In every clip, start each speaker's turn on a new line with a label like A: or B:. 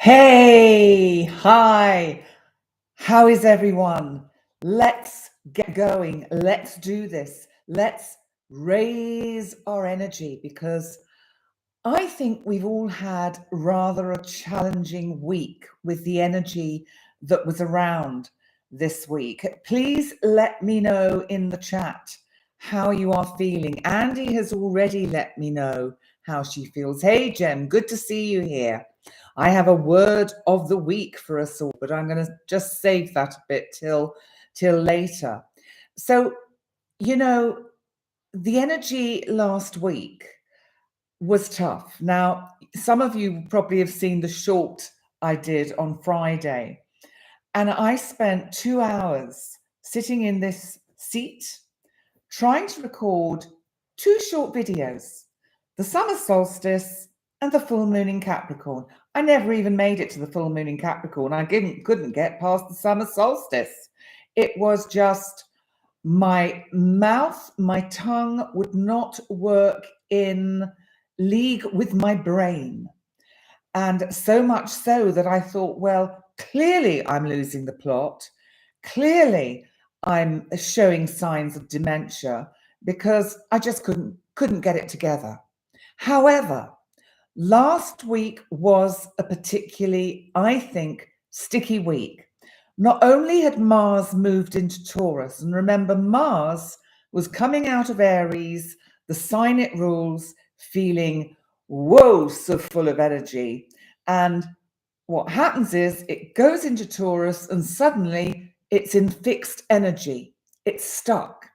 A: Hey, hi, how is everyone? Let's get going. Let's do this. Let's raise our energy because I think we've all had rather a challenging week with the energy that was around this week. Please let me know in the chat how you are feeling. Andy has already let me know how she feels. Hey, Jem, good to see you here. I have a word of the week for us all, but I'm going to just save that a bit till later. So, the energy last week was tough. Now, some of you probably have seen the short I did on Friday, and I spent 2 hours sitting in this seat trying to record two short videos, the summer solstice and the full moon in Capricorn. I never even made it to the full moon in Capricorn. I couldn't get past the summer solstice. It was just my mouth, my tongue would not work in league with my brain. And so much so that I thought, well, clearly I'm losing the plot. Clearly I'm showing signs of dementia because I just couldn't get it together. However, last week was a particularly, I think, sticky week. Not only had Mars moved into Taurus, and remember, Mars was coming out of Aries, the sign it rules, feeling, whoa, so full of energy. And what happens is it goes into Taurus and suddenly it's in fixed energy. It's stuck.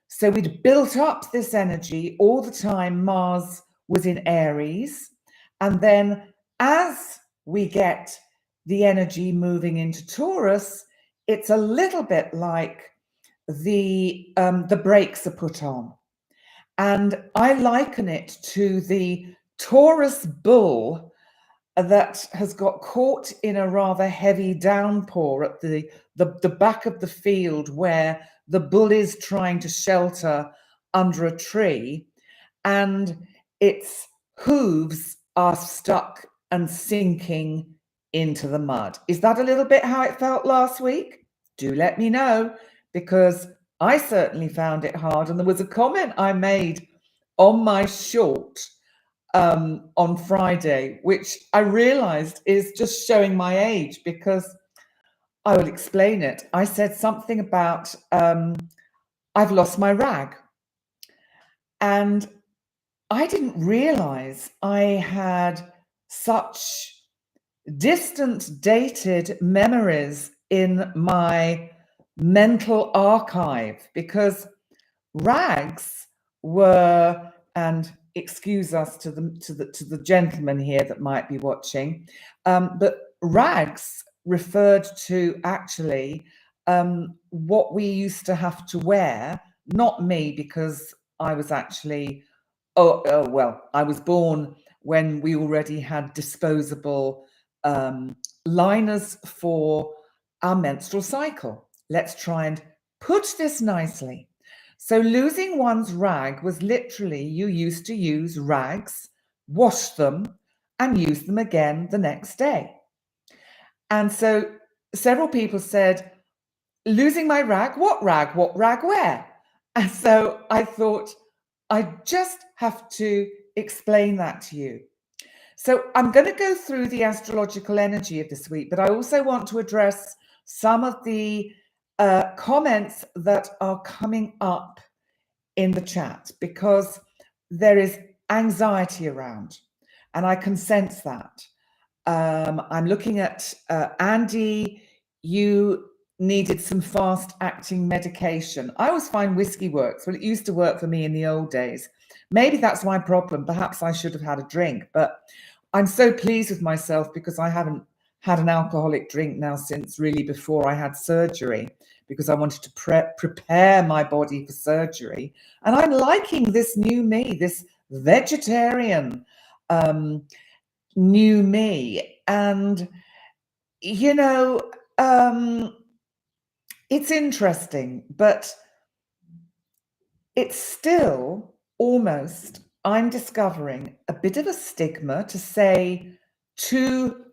A: So we'd built up this energy all the time Mars was in Aries. And then as we get the energy moving into Taurus, it's a little bit like the brakes are put on. And I liken it to the Taurus bull that has got caught in a rather heavy downpour at the back of the field where the bull is trying to shelter under a tree, and its hooves are stuck and sinking into the mud. Is that a little bit how it felt last week? Do let me know, because I certainly found it hard. And there was a comment I made on my short on Friday, which I realized is just showing my age, because I will explain it. I said something about I've lost my rag. And I didn't realize I had such distant dated memories in my mental archive, because rags were, and excuse us to the gentleman here that might be watching, but rags referred to actually what we used to have to wear. Not me, because I was actually I was born when we already had disposable liners for our menstrual cycle. Let's try and put this nicely. So losing one's rag was literally, you used to use rags, wash them, and use them again the next day. And so several people said, losing my rag? What rag? What rag where? And so I thought, I just have to explain that to you. So I'm going to go through the astrological energy of this week, but I also want to address some of the comments that are coming up in the chat, because there is anxiety around, and I can sense that. I'm looking at Andy. You needed some fast acting medication. I always find whiskey works. Well, it used to work for me in the old days. Maybe that's my problem. Perhaps I should have had a drink, but I'm so pleased with myself because I haven't had an alcoholic drink now since really before I had surgery, because I wanted to prepare my body for surgery. And I'm liking this new me, this vegetarian new me. And, it's interesting, but it's still almost, I'm discovering, a bit of a stigma to say to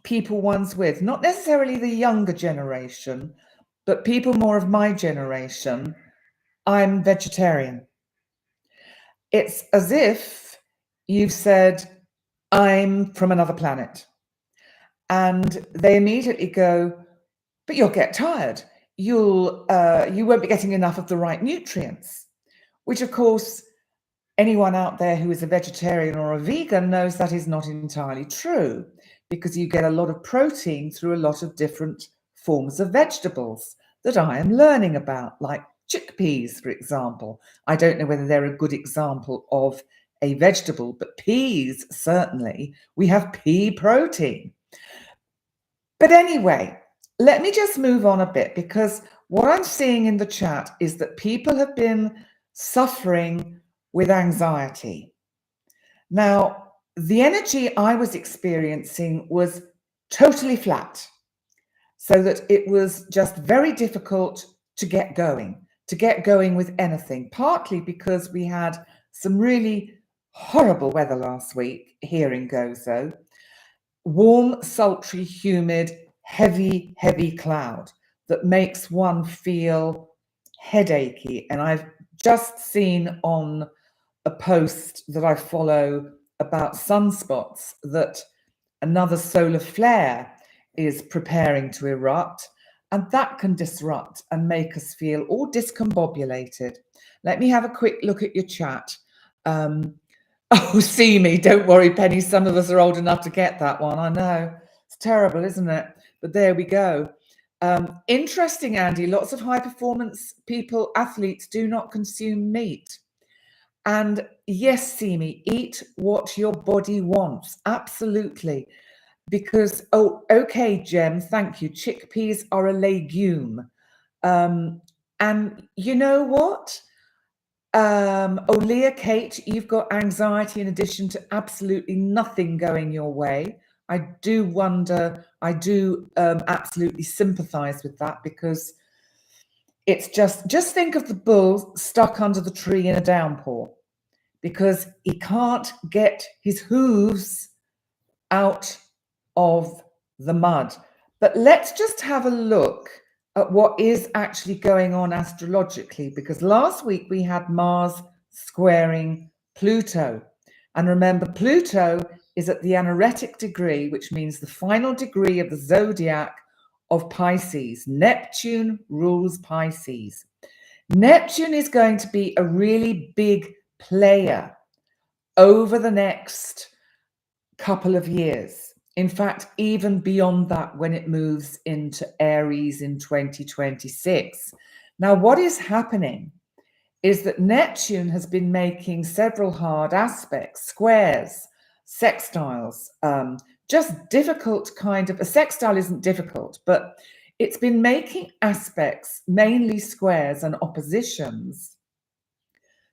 A: people one's with, not necessarily the younger generation, but people more of my generation, I'm vegetarian. It's as if you've said, I'm from another planet. And they immediately go, but you'll get tired. You won't be getting enough of the right nutrients, which of course, anyone out there who is a vegetarian or a vegan knows that is not entirely true, because you get a lot of protein through a lot of different forms of vegetables that I am learning about, like chickpeas, for example. I don't know whether they're a good example of a vegetable, but peas, certainly, we have pea protein. But anyway, let me just move on a bit, because what I'm seeing in the chat is that people have been suffering with anxiety. Now, the energy I was experiencing was totally flat, so that it was just very difficult to get going with anything, partly because we had some really horrible weather last week here in Gozo. Warm, sultry, humid, heavy cloud that makes one feel headachy. And I've just seen on a post that I follow about sunspots that another solar flare is preparing to erupt, and that can disrupt and make us feel all discombobulated. Let me have a quick look at your chat. Oh, see me, don't worry, Penny. Some of us are old enough to get that one. I know. It's terrible, isn't it? But there we go. Interesting, Andy. Lots of high performance people, athletes, do not consume meat. And yes, see me, eat what your body wants. Absolutely. Because, oh, okay, Jem, thank you. Chickpeas are a legume. And you know what? Leah, Kate, you've got anxiety in addition to absolutely nothing going your way. I do wonder, I do absolutely sympathize with that, because it's just think of the bull stuck under the tree in a downpour, because he can't get his hooves out of the mud. But let's just have a look at what is actually going on astrologically, because last week we had Mars squaring Pluto. And remember, Pluto is at the anaretic degree, which means the final degree of the zodiac of Pisces. Neptune rules Pisces. Neptune is going to be a really big player over the next couple of years. In fact, even beyond that, when it moves into Aries in 2026. Now, what is happening is that Neptune has been making several hard aspects, squares, sextiles, just difficult kind of, a sextile isn't difficult, but it's been making aspects, mainly squares and oppositions,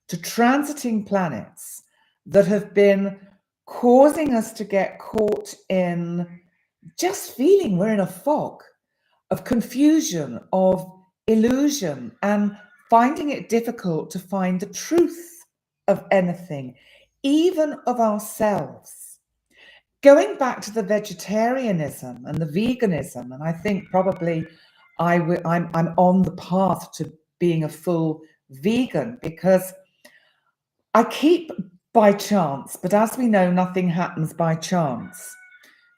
A: to transiting planets that have been causing us to get caught in just feeling we're in a fog of confusion, of illusion, and finding it difficult to find the truth of anything, even of ourselves. Going back to the vegetarianism and the veganism, and I think probably I'm on the path to being a full vegan, because I keep, by chance, but as we know, nothing happens by chance,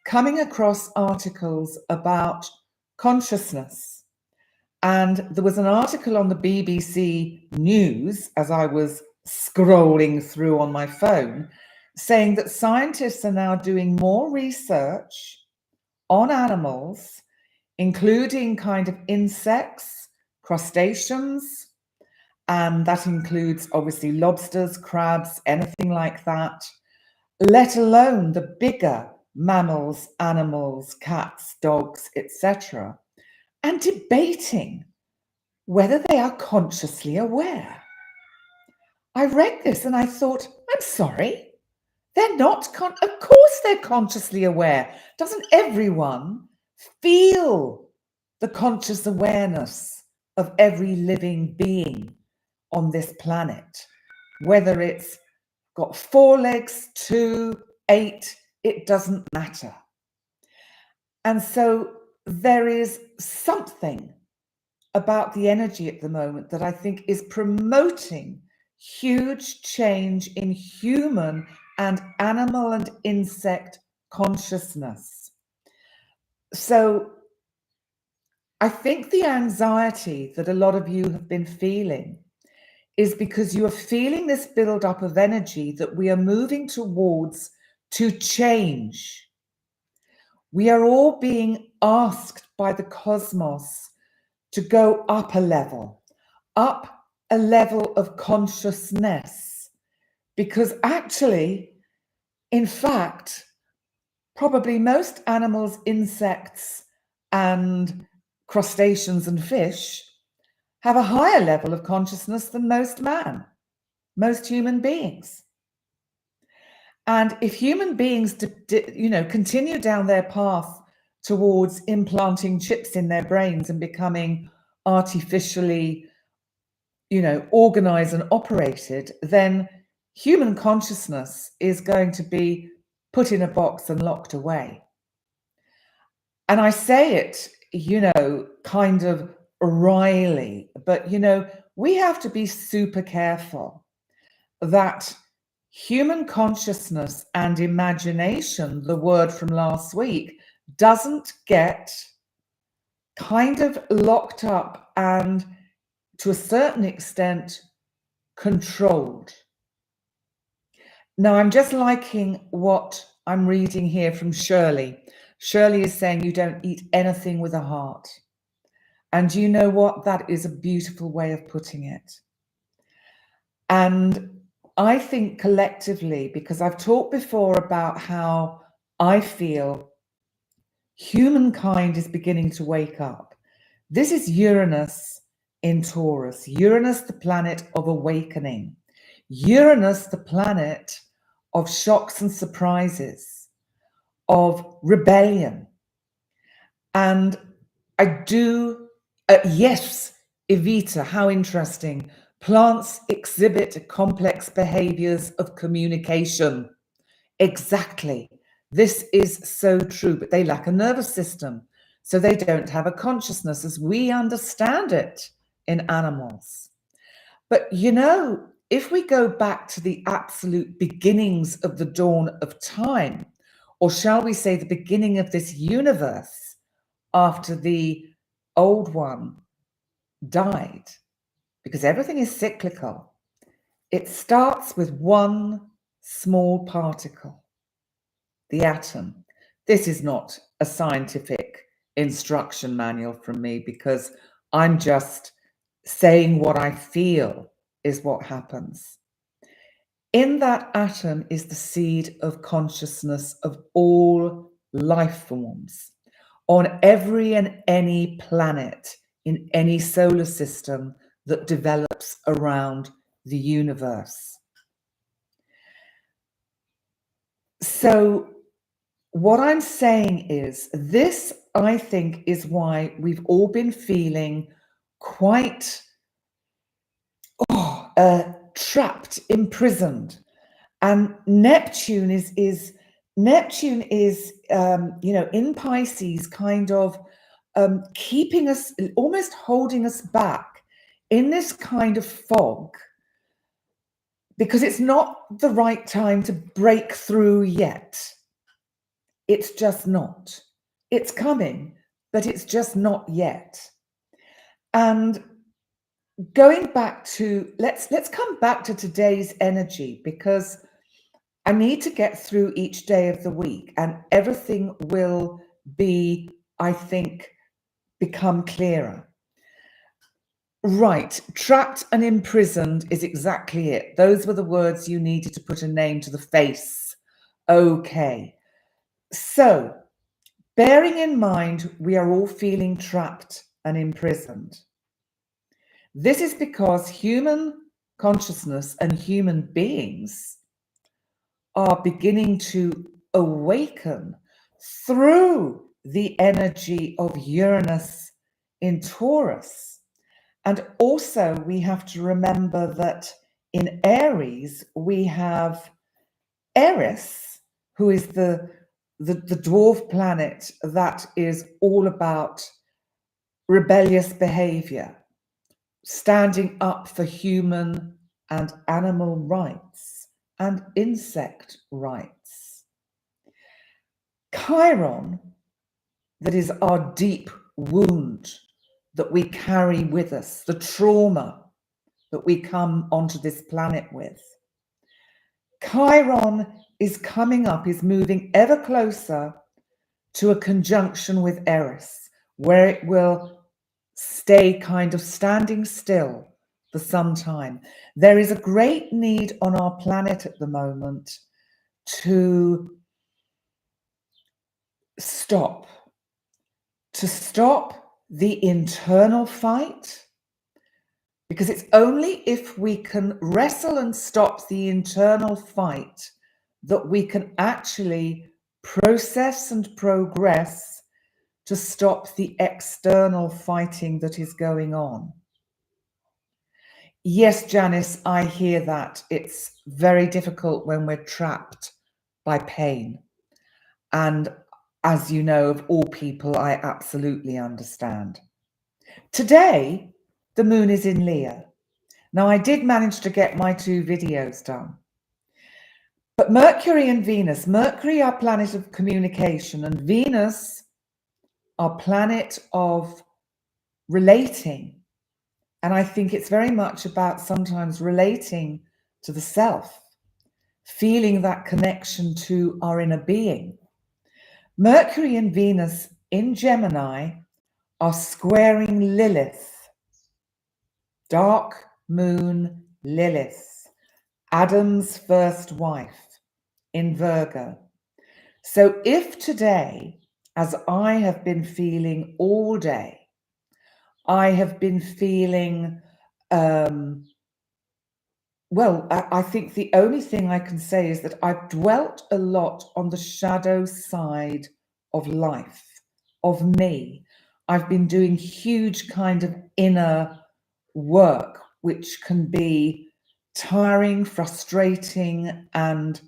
A: coming across articles about consciousness. And there was an article on the BBC News, as I was scrolling through on my phone, saying that scientists are now doing more research on animals, including kind of insects, crustaceans, and that includes obviously lobsters, crabs, anything like that, let alone the bigger mammals, animals, cats, dogs, etc., and debating whether they are consciously aware. I read this and I thought, I'm sorry, they're not, of course they're consciously aware. Doesn't everyone feel the conscious awareness of every living being on this planet? Whether it's got 4 legs, 2, 8, it doesn't matter. And so there is something about the energy at the moment that I think is promoting huge change in human and animal and insect consciousness. So I think the anxiety that a lot of you have been feeling is because you are feeling this build-up of energy that we are moving towards to change. We are all being asked by the cosmos to go up a level of consciousness, because actually, in fact, probably most animals, insects, and crustaceans and fish have a higher level of consciousness than most human beings. And if human beings, continue down their path towards implanting chips in their brains and becoming artificially, organized and operated, then human consciousness is going to be put in a box and locked away. And I say it, kind of wryly, but, we have to be super careful that human consciousness and imagination, the word from last week, doesn't get kind of locked up and, to a certain extent, controlled. Now, I'm just liking what I'm reading here from Shirley. Shirley is saying you don't eat anything with a heart. And you know what? That is a beautiful way of putting it. And I think collectively, because I've talked before about how I feel humankind is beginning to wake up. This is Uranus in Taurus. Uranus, the planet of awakening. Uranus, the planet of shocks and surprises, of rebellion. And I do, yes, Evita, how interesting. Plants exhibit complex behaviors of communication. Exactly. This is so true, but they lack a nervous system. So they don't have a consciousness as we understand it in animals. But if we go back to the absolute beginnings of the dawn of time, or shall we say the beginning of this universe after the old one died, because everything is cyclical, it starts with one small particle, the atom. This is not a scientific instruction manual from me, because I'm just saying what I feel is what happens. In that atom is the seed of consciousness of all life forms on every and any planet in any solar system that develops around the universe. So what I'm saying is this, I think, is why we've all been feeling quite trapped, imprisoned. And Neptune is in Pisces, kind of keeping us, almost holding us back in this kind of fog, because it's not the right time to break through yet. It's just not. It's coming, but it's just not yet. And going back to, let's come back to today's energy, because I need to get through each day of the week and everything will be, I think, become clearer. Right, trapped and imprisoned is exactly it. Those were the words you needed to put a name to the face. Okay. So, bearing in mind we are all feeling trapped and imprisoned. This is because human consciousness and human beings are beginning to awaken through the energy of Uranus in Taurus. And also we have to remember that in Aries, we have Eris, who is the the dwarf planet that is all about rebellious behavior, standing up for human and animal rights and insect rights. Chiron, that is our deep wound that we carry with us, the trauma that we come onto this planet with. Chiron is coming up, is moving ever closer to a conjunction with Eris, where it will stay kind of standing still for some time. There is a great need on our planet at the moment to stop the internal fight, because it's only if we can wrestle and stop the internal fight that we can actually process and progress to stop the external fighting that is going on. Yes, Janice, I hear that. It's very difficult when we're trapped by pain. And as you know, of all people, I absolutely understand. Today, the moon is in Leo. Now, I did manage to get my 2 videos done. But Mercury and Venus, Mercury, our planet of communication, and Venus, our planet of relating. And I think it's very much about sometimes relating to the self, feeling that connection to our inner being. Mercury and Venus in Gemini are squaring Lilith, dark moon Lilith, Adam's first wife in Virgo. So if today, as I have been feeling all day, I have been feeling, well, I think the only thing I can say is that I've dwelt a lot on the shadow side of life, of me. I've been doing huge kind of inner work, which can be tiring, frustrating, and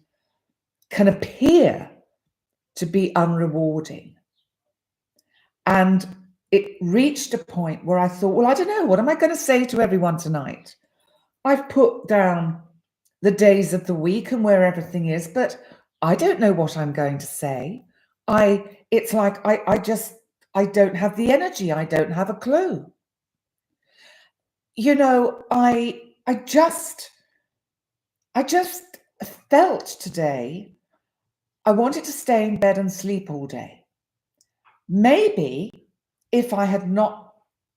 A: can appear to be unrewarding. And it reached a point where I thought, well, I don't know, what am I going to say to everyone tonight? I've put down the days of the week and where everything is, but I don't know what I'm going to say. It's like I don't have the energy. I don't have a clue. You know, I just felt today I wanted to stay in bed and sleep all day. Maybe if I had not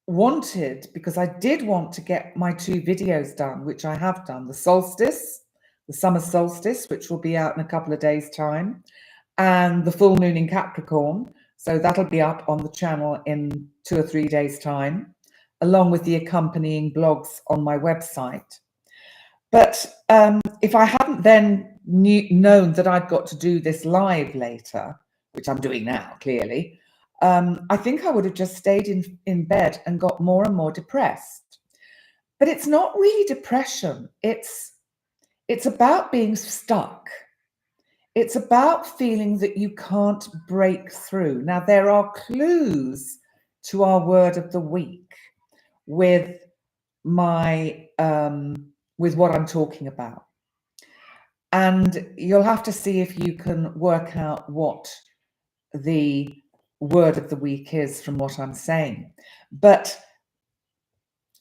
A: wanted, because I did want to get my 2 videos done, which I have done, the solstice, the summer solstice, which will be out in a couple of days' time, and the full moon in Capricorn. So that'll be up on the channel in 2 or 3 days' time, along with the accompanying blogs on my website. But if I hadn't then known that I'd got to do this live later, which I'm doing now, clearly, I think I would have just stayed in bed and got more and more depressed. But it's not really depression. It's about being stuck. It's about feeling that you can't break through. Now, there are clues to our word of the week with my with what I'm talking about. And you'll have to see if you can work out what the word of the week is from what I'm saying. But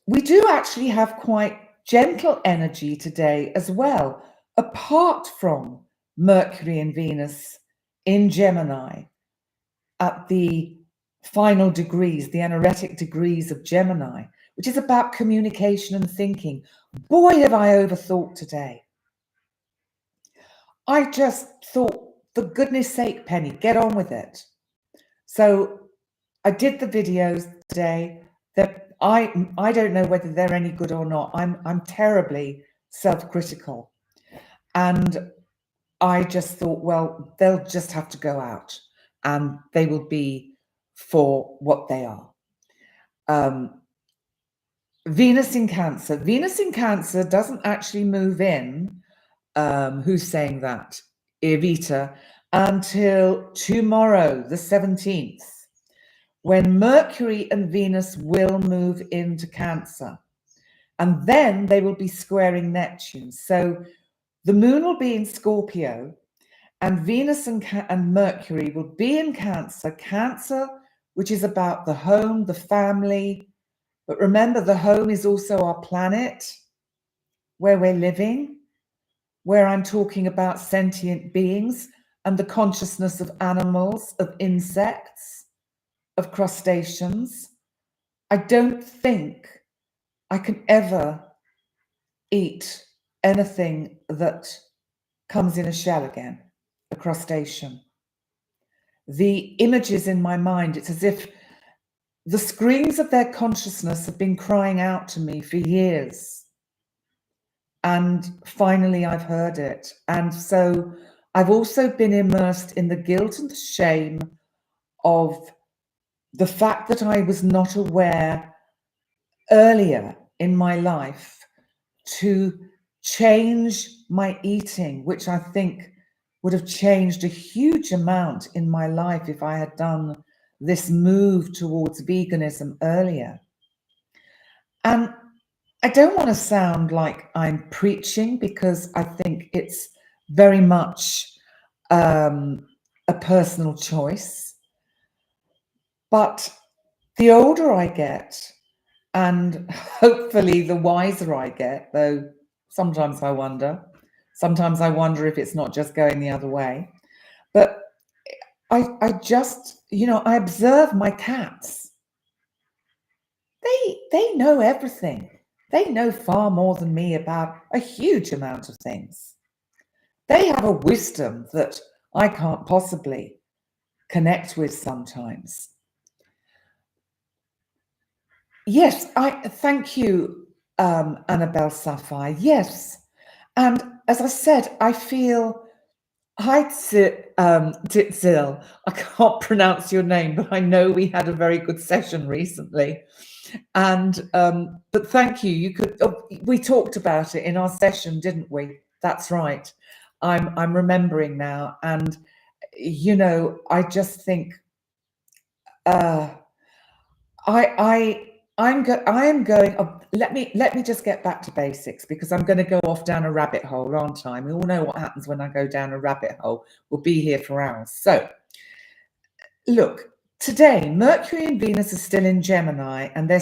A: we do actually have quite gentle energy today as well, apart from Mercury and Venus in Gemini at the final degrees, the energetic degrees of Gemini, which is about communication and thinking. Boy, have I overthought today. I just thought, for goodness sake, Penny, get on with it. So I did the videos today. That I don't know whether they're any good or not. I'm terribly self-critical, and I just thought, well, they'll just have to go out, and they will be for what they are. Venus in Cancer. Venus in Cancer doesn't actually move in. Who's saying that? Evita. until tomorrow, the 17th, when Mercury and Venus will move into Cancer. And then they will be squaring Neptune. So the moon will be in Scorpio, and Venus and Mercury will be in Cancer. Cancer, which is about the home, the family. But remember, the home is also our planet, where we're living, where I'm talking about sentient beings and the consciousness of animals, of insects, of crustaceans. I don't think I can ever eat anything that comes in a shell again, a crustacean. The images in my mind, it's as if the screams of their consciousness have been crying out to me for years. And finally, I've heard it. And so I've also been immersed in the guilt and the shame of the fact that I was not aware earlier in my life to change my eating, which I think would have changed a huge amount in my life if I had done this move towards veganism earlier. And I don't want to sound like I'm preaching, because I think it's very much a personal choice. But the older I get, and hopefully the wiser I get, though sometimes I wonder if it's not just going the other way. But I just, I observe my cats. They know everything. They know far more than me about a huge amount of things. They have a wisdom that I can't possibly connect with sometimes. Yes, I thank you, Annabelle Sapphire. Yes. And as I said, I feel, hi, Titzil. I can't pronounce your name, but I know we had a very good session recently. And but thank you. We talked about it in our session, didn't we? That's right. I'm remembering now, and I just think I am going. Let me just get back to basics, because I'm going to go off down a rabbit hole, aren't I? We all know what happens when I go down a rabbit hole. We'll be here for hours. So, look, today Mercury and Venus are still in Gemini, and they're